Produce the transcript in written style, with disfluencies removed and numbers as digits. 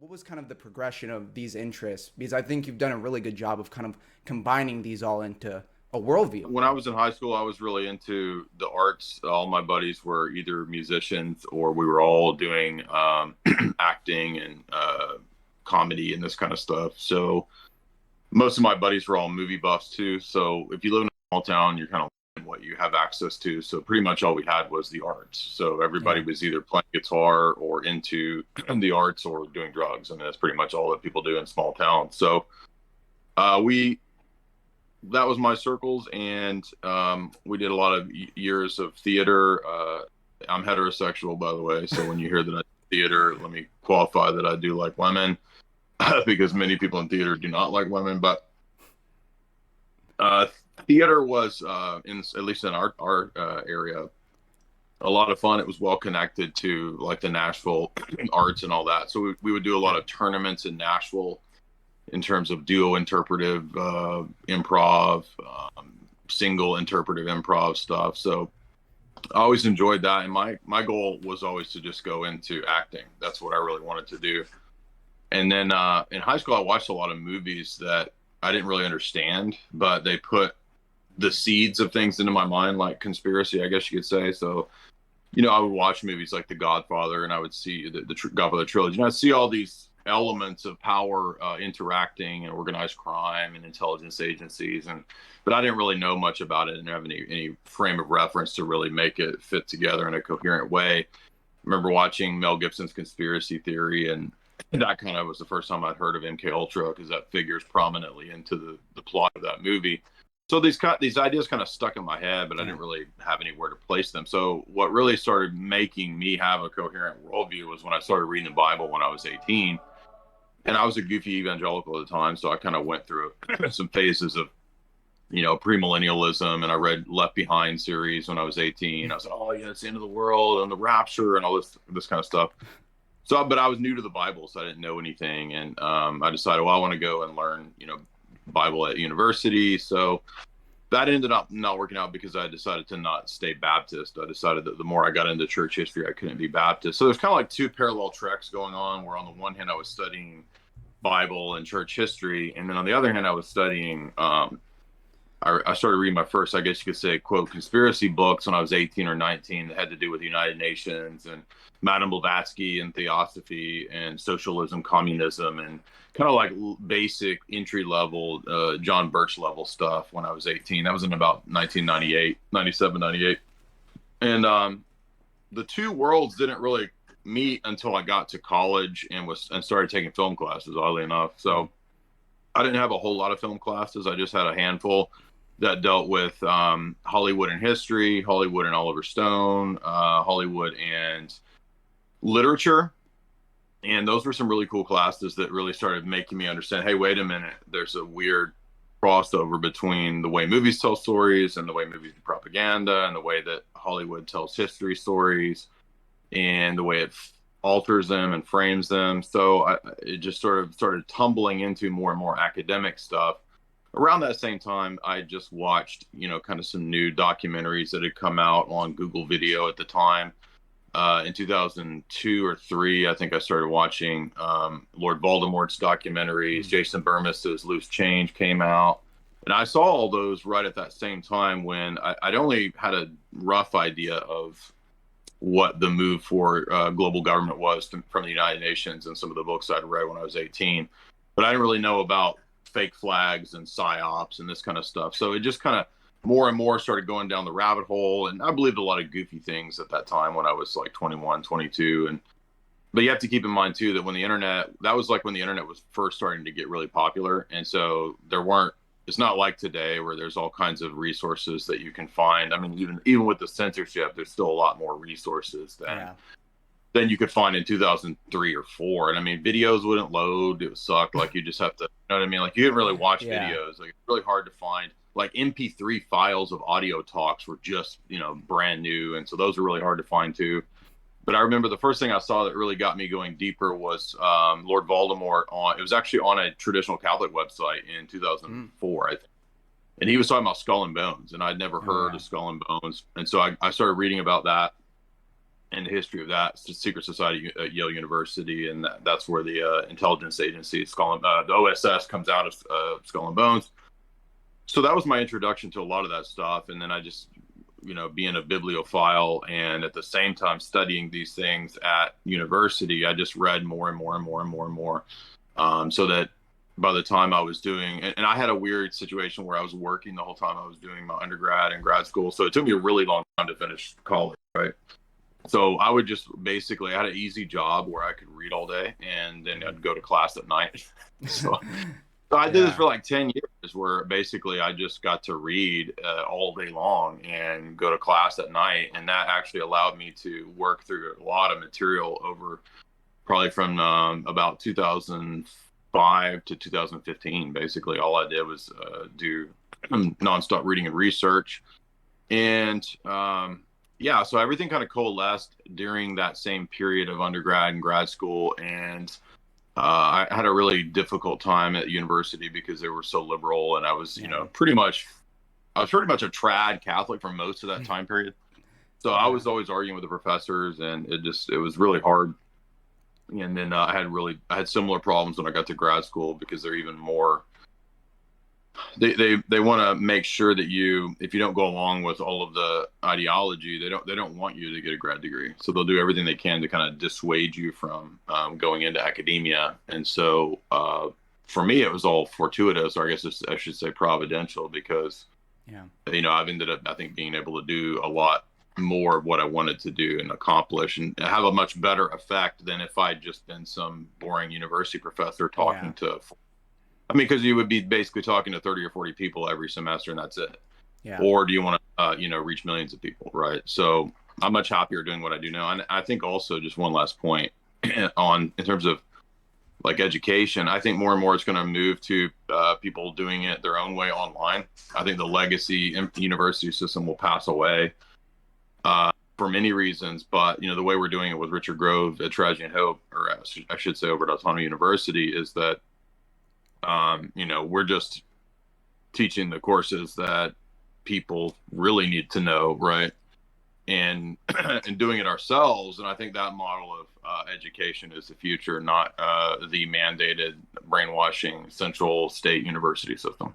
what was kind of the progression of these interests? Because I think you've done a really good job of kind of combining these all into a worldview. When I was in high school, I was really into the arts. All my buddies were either musicians or we were all doing acting and comedy and this kind of stuff. So most of my buddies were all movie buffs too. So if you live in a small town, you're kind of limited what you have access to. So pretty much all we had was the arts. So everybody Yeah. was either playing guitar or into the arts or doing drugs. I mean, that's pretty much all that people do in small towns. So we that was my circles, and we did a lot of years of theater. I'm heterosexual, by the way, so when you hear that I do theater, let me qualify that I do like women, because many people in theater do not like women. But theater was, at least in our area, a lot of fun. It was well connected to like the Nashville arts and all that. So we would do a lot of tournaments in Nashville in terms of duo interpretive improv, single interpretive improv stuff. So I always enjoyed that. And my goal was always to just go into acting. That's what I really wanted to do. And then in high school, I watched a lot of movies that I didn't really understand, but they put the seeds of things into my mind, like conspiracy, I guess you could say. So, I would watch movies like The Godfather, and I would see the Godfather trilogy, and I'd see all these elements of power interacting and organized crime and intelligence agencies, but I didn't really know much about it and have any frame of reference to really make it fit together in a coherent way. I remember watching Mel Gibson's Conspiracy Theory, and that kind of was the first time I'd heard of MK Ultra, because that figures prominently into the plot of that movie. So these ideas kind of stuck in my head, but I didn't really have anywhere to place them. So what really started making me have a coherent worldview was when I started reading the Bible when I was 18. And I was a goofy evangelical at the time, so I kind of went through some phases of, premillennialism, and I read Left Behind series when I was 18. I was like, oh yeah, it's the end of the world and the rapture and all this kind of stuff. So, but I was new to the Bible, so I didn't know anything, and I decided, well, I want to go and learn, Bible at university. So that ended up not working out because I decided to not stay Baptist. I decided that the more I got into church history, I couldn't be Baptist. So there's kind of like two parallel tracks going on, where on the one hand, I was studying Bible and church history, and then on the other hand, I was studying, I started reading my first, I guess you could say, quote, conspiracy books when I was 18 or 19 that had to do with the United Nations and Madame Blavatsky and Theosophy and socialism, communism, and kind of like basic entry level, John Birch level stuff when I was 18. That was in about 1998, 97, 98. And the two worlds didn't really meet until I got to college and started taking film classes, oddly enough. So I didn't have a whole lot of film classes. I just had a handful that dealt with Hollywood and history, Hollywood and Oliver Stone, Hollywood and literature. And those were some really cool classes that really started making me understand, hey, wait a minute, there's a weird crossover between the way movies tell stories and the way movies do propaganda and the way that Hollywood tells history stories and the way it alters them and frames them. So it just sort of started tumbling into more and more academic stuff. Around that same time, I just watched, kind of some new documentaries that had come out on Google Video at the time. In 2002 or 3, I think I started watching Lord Voldemort's documentaries. Jason Bermas's Loose Change came out. And I saw all those right at that same time when I'd only had a rough idea of what the move for global government was from the United Nations and some of the books I'd read when I was 18. But I didn't really know about fake flags and psyops and this kind of stuff. So it just kind of more and more started going down the rabbit hole. And I believed a lot of goofy things at that time when I was like 21, 22. But you have to keep in mind too, that that was like when the internet was first starting to get really popular. And so it's not like today where there's all kinds of resources that you can find. I mean, even with the censorship, there's still a lot more resources than you could find in 2003 or 4. And I mean, videos wouldn't load. It would suck. Like you just have to, you know what I mean? Like you didn't really watch videos. Like it's really hard to find. Like MP3 files of audio talks were just, brand new. And so those are really hard to find too. But I remember the first thing I saw that really got me going deeper was Lord Voldemort it was actually on a traditional Catholic website in 2004, I think. And he was talking about Skull and Bones, and I'd never heard of Skull and Bones. And so I started reading about that. and the history of that. It's the secret society at Yale University, and that's where the intelligence agency, the OSS, comes out of Skull and Bones. So that was my introduction to a lot of that stuff. And then I just, being a bibliophile and at the same time studying these things at university, I just read more and more and more and more and more. So that by the time I was doing, and I had a weird situation where I was working the whole time I was doing my undergrad and grad school. So it took me a really long time to finish college, right? So I would just basically, I had an easy job where I could read all day and then I'd go to class at night. So, so I did this Yeah. for like 10 years where basically I just got to read all day long and go to class at night. And that actually allowed me to work through a lot of material over probably from about 2005 to 2015. Basically, all I did was do nonstop reading and research. And yeah, so everything kind of coalesced during that same period of undergrad and grad school. And I had a really difficult time at university because they were so liberal, and I was, Yeah. I was pretty much a trad Catholic for most of that time period. So I Yeah. was always arguing with the professors, and it was really hard. And then I had similar problems when I got to grad school because they're even more, they want to make sure that if you don't go along with all of the ideology, they don't want you to get a grad degree. So they'll do everything they can to kind of dissuade you from going into academia. And so for me, it was all fortuitous, or I guess I should say providential, because Yeah. I've ended up, I think, being able to do a lot more of what I wanted to do and accomplish and have a much better effect than if I'd just been some boring university professor Yeah. talking to, I mean, because you would be basically talking to 30 or 40 people every semester and that's it. Yeah. Or do you want to, reach millions of people, right? So I'm much happier doing what I do now. And I think also, just one last point in terms of like education, I think more and more it's going to move to people doing it their own way online. I think the legacy university system will pass away for many reasons, but the way we're doing it with Richard Grove at Tragedy and Hope, or I should say over at Autonomy University, is that we're just teaching the courses that people really need to know, right? And and doing it ourselves. And I think that model of education is the future, not the mandated brainwashing central state university system.